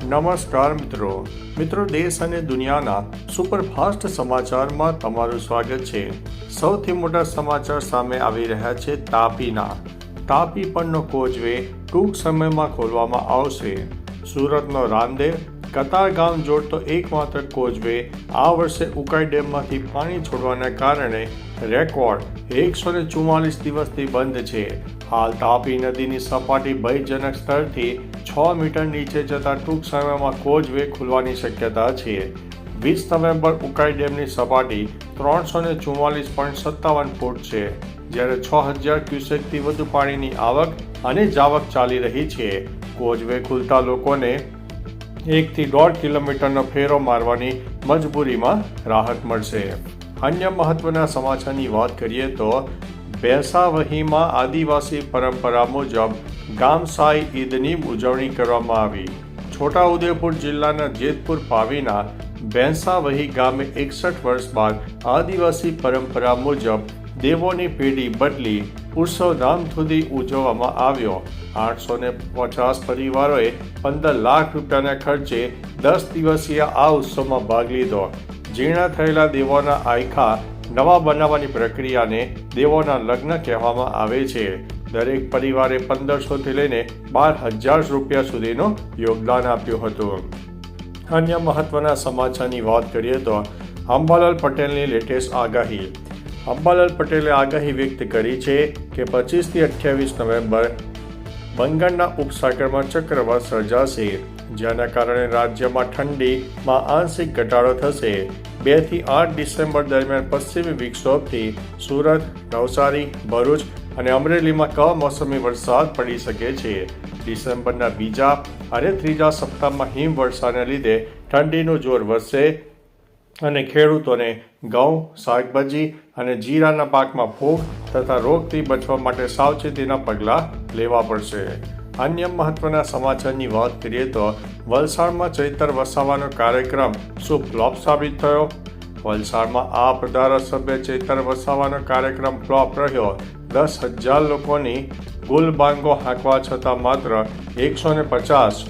નમસ્કાર મિત્રો દેશ અને દુનિયાના સુપરફાસ્ટ સમાચારમાં તમારું સ્વાગત છે। સૌથી મોટા સમાચાર સામે આવી રહ્યા છે તાપી પરનો કોઝવે ટૂંક સમયમાં ખોલવામાં આવશે। સુરતનો રાંદેર કતારગામ જોડતો એકમાત્ર કોઝવે આ વર્ષે ઉકાઈ ડેમમાંથી પાણી છોડવાના કારણે રેકોર્ડ 144 દિવસથી બંધ છે। હાલ તાપી નદીની સપાટી ભયજનક સ્તરથી 6 મીટર નીચે જતા ટૂંક સમયમાં કોઝવે ખુલવાની શક્યતા છે। 20 નવેમ્બર ઉકાઈ ડેમની સપાટી 344.57 ફૂટ છે, જ્યારે 6000 ક્યુસેકથી વધુ પાણીની આવક અને જાવક ચાલી રહી છે। કોઝવે ખુલતા લોકોને 1 થી 1.5 કિલોમીટરનો ફેરો મારવાની મજબૂરીમાં રાહત મળશે। અન્ય મહત્વના સમાચારની વાત કરીએ તો ભેંસાવહીમાં આદિવાસી પરંપરા મુજબ ગામસાઈ ઈદની ઉજવણી કરવામાં આવી। છોટાઉદેપુર જિલ્લાના જેતપુર પાવીના ભેંસાવહી ગામે 61 વર્ષ બાદ આદિવાસી પરંપરા મુજબ દેવોની પેઢી બદલી ઉત્સવ ધામધૂમથી ઉજવવામાં આવ્યો। 850 પરિવારોએ 15 લાખ રૂપિયાના ખર્ચે 10 દિવસીય આ ઉત્સવમાં ભાગ લીધો। જીર્ણ થયેલા દેવોના આયખા નવા બનાવવાની પ્રક્રિયાને દેવોના લગ્ન કહેવામાં આવે છે। દરેક પરિવારે 1500થી લઈને 12000 રૂપિયા સુધીનું યોગદાન આપ્યું હતું। અન્ય મહત્વના સમાચારની વાત કરીએ તો અંબાલાલ પટેલની લેટેસ્ટ આગાહી। અંબાલાલ પટેલે આગાહી વ્યક્ત કરી છે કે 25 થી 28 નવેમ્બર બંગાળના ઉપસાગરમાં ચક્રવાત સર્જાશે, જેના કારણે રાજ્યમાં ઠંડીમાં આંશિક ઘટાડો થશે। 2 થી 8 ડિસેમ્બર દરમિયાન પશ્ચિમી વિક્ષોભથી સુરત, નવસારી, ભરૂચ અને અમરેલીમાં કમોસમી વરસાદ પડી શકે છે। ડિસેમ્બરના બીજા અને ત્રીજા સપ્તાહમાં હિમવર્ષાને લીધે ઠંડીનું જોર વધશે અને ખેડૂતોને ઘઉં, શાકભાજી અને જીરાના પાકમાં ફૂગ તથા રોગથી બચવા માટે સાવચેતીના પગલાં લેવા પડશે। અન્ય મહત્વના સમાચારની વાત કરીએ તો વલસાડમાં ચૈતર વસાવાનો કાર્યક્રમ શું ફ્લોપ સાબિત થયો? વલસાડમાં આપ ધારાસભ્ય ચૈતર વસાવાનો કાર્યક્રમ ફ્લોપ રહ્યો। 10,000 લોકોની ગુલબાંગો હાંકવા છતાં માત્ર 150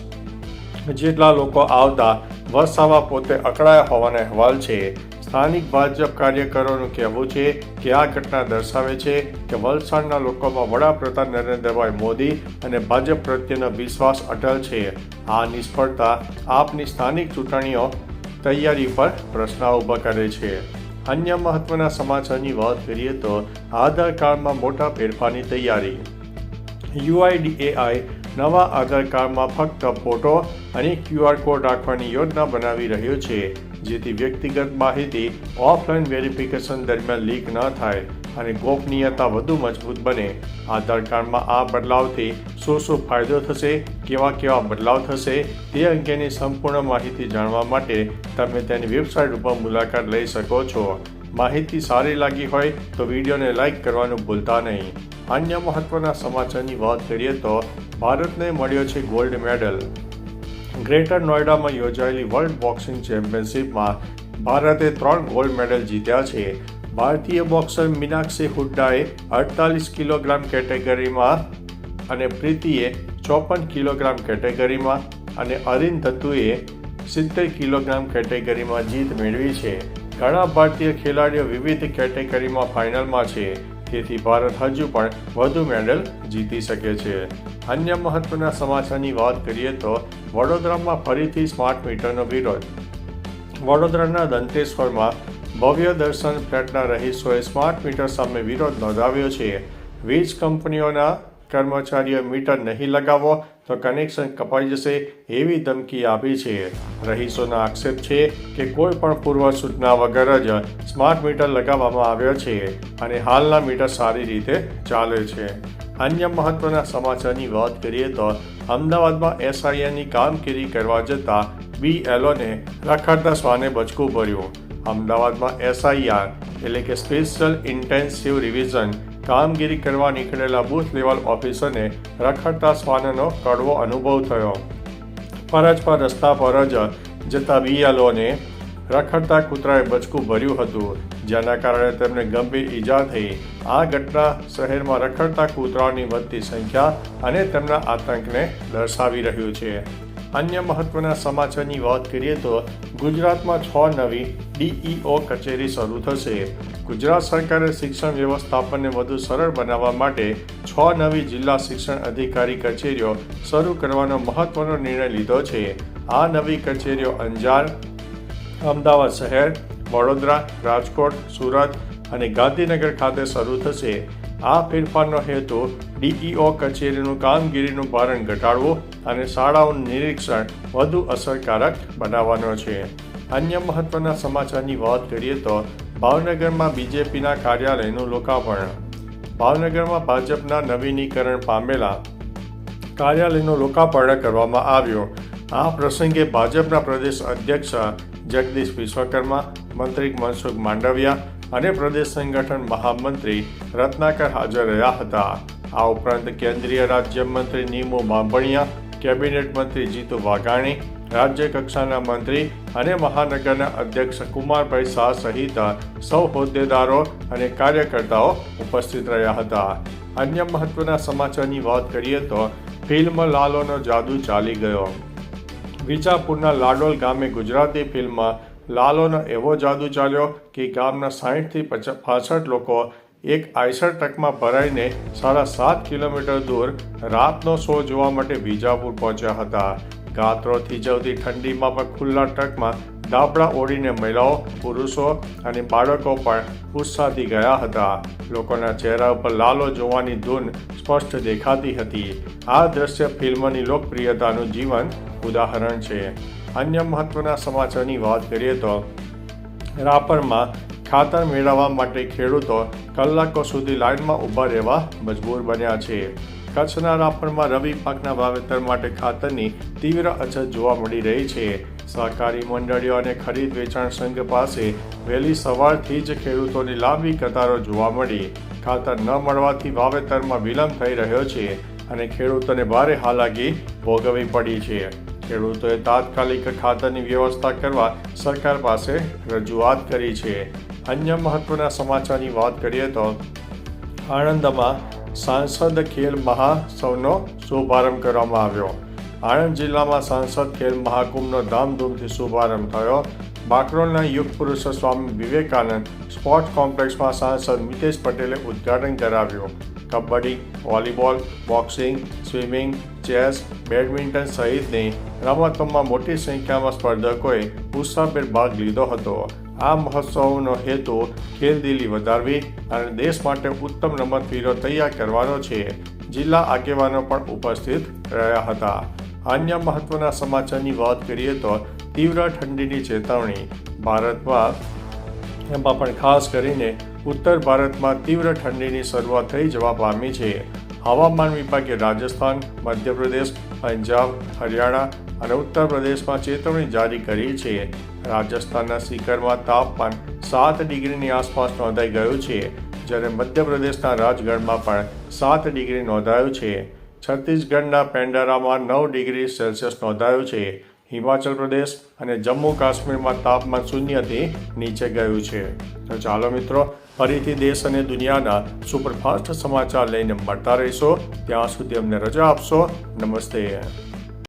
જેટલા લોકો આવતા વસાવા પોતે અકળાયા હોવાનો અહેવાલ છે। સ્થાનિક ભાજપ કાર્યકરોનું કહેવું છે કે આ ઘટના દર્શાવે છે કે વલસાડના લોકોમાં વડાપ્રધાન નરેન્દ્રભાઈ મોદી અને ભાજપ પ્રત્યેનો વિશ્વાસ અટલ છે। આ નિષ્ફળતા આપની સ્થાનિક ચૂંટણીઓ તૈયારી પર પ્રશ્ન ઊભા કરે છે। અન્ય મહત્વના સમાચારની વાત કરીએ તો આધાર કાર્ડમાં મોટા ફેરફારની તૈયારી। UIDAI નવા આધાર કાર્ડમાં ફક્ત ફોટો અને QR કોડ રાખવાની યોજના બનાવી રહ્યો છે, જેથી વ્યક્તિગત માહિતી ઓફલાઈન વેરિફિકેશન દરમિયાન લીક ન થાય અને ગોપનીયતા વધુ મજબૂત બને। આધાર કાર્ડમાં આ બદલાવથી શું ફાયદો થશે, કેવા બદલાવ થશે તે અંગેની સંપૂર્ણ માહિતી જાણવા માટે તમે તેની વેબસાઇટ ઉપર મુલાકાત લઈ શકો છો। માહિતી સારી લાગી હોય તો વિડીયોને લાઇક કરવાનું ભૂલતા નહીં। અન્ય મહત્વના સમાચારની વાત કરીએ તો ભારતને મળ્યો છે ગોલ્ડ મેડલ। ગ્રેટર નોઈડામાં યોજાયેલી વર્લ્ડ બોક્સિંગ ચેમ્પિયનશિપમાં ભારતે 3 ગોલ્ડ મેડલ જીત્યા છે। ભારતીય બોક્સર મીનાક્ષી હુડ્ડાએ 48 કિલોગ્રામ કેટેગરીમાં અને પ્રીતિએ 54 કિલોગ્રામ કેટેગરીમાં અને અરિંધતુએ 70 કિલોગ્રામ કેટેગરીમાં જીત મેળવી છે। ઘણા ભારતીય ખેલાડીઓ વિવિધ કેટેગરીમાં ફાઇનલમાં છે, તેથી ભારત હજુ પણ વધુ મેડલ જીતી શકે છે। અન્ય મહત્વના સમાચારની વાત કરીએ તો વડોદરામાં ફરીથી સ્માર્ટ મીટરનો વિરોધ। વડોદરાના દંતેશ્વરમાં ભવ્ય દર્શન ફ્લેટના રહીશોએ સ્માર્ટ મીટર સામે વિરોધ નોંધાવ્યો છે। વીજ કંપનીઓના કર્મચારીઓ મીટર નહીં લગાવો તો કનેક્શન કપાઈ જશે એવી ધમકી આપી છે। રહીશોના આક્ષેપ છે કે કોઈ પણ પૂર્વ સૂચના વગર જ સ્માર્ટ મીટર લગાવવામાં આવ્યો છે અને હાલના મીટર સારી રીતે ચાલે છે। અન્ય મહત્વના સમાચારની વાત કરીએ તો અમદાવાદમાં SIRની કામગીરી કરવા જતા BLOને રખડતા શ્વાને બચકું ભર્યું। અમદાવાદમાં SIR એટલે કે સ્પેશિયલ ઇન્ટેન્સિવ રિવિઝન કામગીરી કરવા નીકળેલા બૂથ લેવલ ઓફિસરને રખડતા શ્વાનનો કડવો અનુભવ થયો। ફરજ પર રસ્તા પર જ જતા BLOને રખડતા કૂતરાએ બચકું ભર્યું હતું, જેના કારણે તેમને ગંભીર ઈજા થઈ। આ ઘટના શહેરમાં રખડતા કૂતરાઓની વધતી સંખ્યા અને તેમના આતંકને દર્શાવી રહ્યું છે। અન્ય મહત્વના સમાચારની વાત કરીએ તો ગુજરાતમાં 6 નવી ડીઈઓ કચેરી શરૂ થશે. ગુજરાત સરકારે શિક્ષણ વ્યવસ્થાપનને વધુ સરળ બનાવવા માટે 6 નવી જિલ્લા શિક્ષણ અધિકારી કચેરીઓ શરૂ કરવાનો મહત્વનો નિર્ણય લીધો છે. આ નવી કચેરીઓ અંજાર, અમદાવાદ શહેર, વડોદરા, રાજકોટ, સુરત અને ગાંધીનગર ખાતે શરૂ થશે. આ ફેરફારનો હેતુ ડીઈઓ કચેરીનું કામગીરીનું ભારણ ઘટાડવું અને શાળાઓનું નિરીક્ષણ વધુ અસરકારક બનાવવાનો છે. અન્ય મહત્વના સમાચારની વાત કરીએ તો ભાવનગરમાં બીજેપીના કાર્યાલયનું લોકાર્પણ. ભાવનગરમાં ભાજપના નવીનીકરણ પામેલા કાર્યાલયનું લોકાર્પણ કરવામાં આવ્યું. આ પ્રસંગે ભાજપના પ્રદેશ અધ્યક્ષ જગદીશ વિશ્વકર્મા, મંત્રી મનસુખ માંડવિયા અને પ્રદેશ સંગઠન મહામંત્રી રત્નાકર હાજર રહ્યા હતા. આ ઉપરાંત કેન્દ્રીય રાજ્યમંત્રી નીમુ બાંભણિયા, કેબિનેટ મંત્રી જીતુ વાઘાણી, રાજ્ય કક્ષાના મંત્રી અને મહાનગરના અધ્યક્ષ કુમારભાઈ શાહ સહિત સૌ હોદ્દેદારો અને કાર્યકર્તાઓ ઉપસ્થિત રહ્યા હતા. અન્ય મહત્વના સમાચારની વાત કરીએ તો ફિલ્મ લાલોનો જાદુ ચાલી ગયો. વિજાપુરના લાડોલ ગામે ગુજરાતી ફિલ્મ લાલોનો એવો જાદુ ચાલ્યો કે ગામના 60થી 65 લોકો એક આઈસર ટ્રકમાં ભરાઈને 7.5 કિલોમીટર દૂર રાતનો શો જોવા માટે વિજાપુર પહોંચ્યા હતા. ગાત્રો થીજવતી ઠંડીમાં પણ ખુલ્લા ટ્રકમાં ધાબળા ઓઢીને મહિલાઓ, પુરુષો અને બાળકો પણ ઉત્સાહથી ગયા હતા. લોકોના ચહેરા ઉપર લાલો જોવાની ધૂન સ્પષ્ટ દેખાતી હતી. આ દ્રશ્ય ફિલ્મની લોકપ્રિયતાનું જીવંત ઉદાહરણ છે. અન્ય મહત્વના સમાચારની વાત કરીએ તો રાપરમાં ખાતર મેળવવા માટે ખેડૂતો કલાકો સુધી લાઇનમાં ઊભા રહેવા મજબૂર બન્યા છે. કચ્છના રાપરમાં રવિ પાકના વાવેતર માટે ખાતરની તીવ્ર અછત જોવા મળી રહી છે. સહકારી મંડળીઓ અને ખરીદ વેચાણ સંઘ પાસે વહેલી સવારથી જ ખેડૂતોની લાંબી કતારો જોવા મળી. ખાતર ન મળવાથી વાવેતરમાં વિલંબ થઈ રહ્યો છે અને ખેડૂતોને ભારે હાલાકી ભોગવવી પડી છે. ખેડૂતોએ તાત્કાલિક ખાતરની વ્યવસ્થા કરવા સરકાર પાસે રજૂઆત કરી છે. અન્ય મહત્વના સમાચારની વાત કરીએ તો આણંદમાં સાંસદ ખેલ મહાસવનો શુભારંભ કરવામાં આવ્યો. આણંદ જિલ્લામાં સાંસદ ખેલ મહાકુંભનો ધામધૂમથી શુભારંભ થયો. બાકરોલના યુગ પુરુષ સ્વામી વિવેકાનંદ સ્પોર્ટ્સ કોમ્પ્લેક્સમાં સાંસદ મિતેશ પટેલે ઉદ્ઘાટન કરાવ્યું. Kabaddi, volleyball, boxing, swimming, chess, badminton સહિતની રમતોમાં મોટી સંખ્યામાં સ્પર્ધકોએ ઉત્સાહભેર ભાગ લીધો હતો. આ મહોત્સવનો હેતુ ખેલદિલી વધારવી અને દેશ માટે ઉત્તમ રમતવીરો તૈયાર કરવાનો છે. જિલ્લા આગેવાનો પણ ઉપસ્થિત રહ્યા હતા. અન્ય મહત્વના સમાચારની વાત કરીએ તો તીવ્ર ઠંડીની ચેતવણી. ભારતમાં એમાં પણ ખાસ કરીને ઉત્તર ભારતમાં તીવ્ર ઠંડીની શરૂઆત થઈ જવા પામી છે. હવામાન વિભાગે રાજસ્થાન, મધ્યપ્રદેશ, પંજાબ, હરિયાણા અને ઉત્તર પ્રદેશમાં ચેતવણી જારી કરી છે. રાજસ્થાનના સીકરમાં તાપમાન 7 ડિગ્રીની આસપાસ નોંધાઈ ગયું છે, જ્યારે મધ્યપ્રદેશના રાજગઢમાં પણ 7 ડિગ્રી નોંધાયું છે. છત્તીસગઢના પેંડારામાં 9 ડિગ્રી સેલ્સિયસ નોંધાયું છે. હિમાચલ પ્રદેશ અને જમ્મુ કાશ્મીરમાં તાપમાન 0થી નીચે ગયું છે. તો ચાલો મિત્રો, ફરીથી દેશ અને દુનિયાના સુપરફાસ્ટ સમાચાર લઈને મળતા રહીશો. ત્યાં સુધી અમને રજા આપશો. નમસ્તે.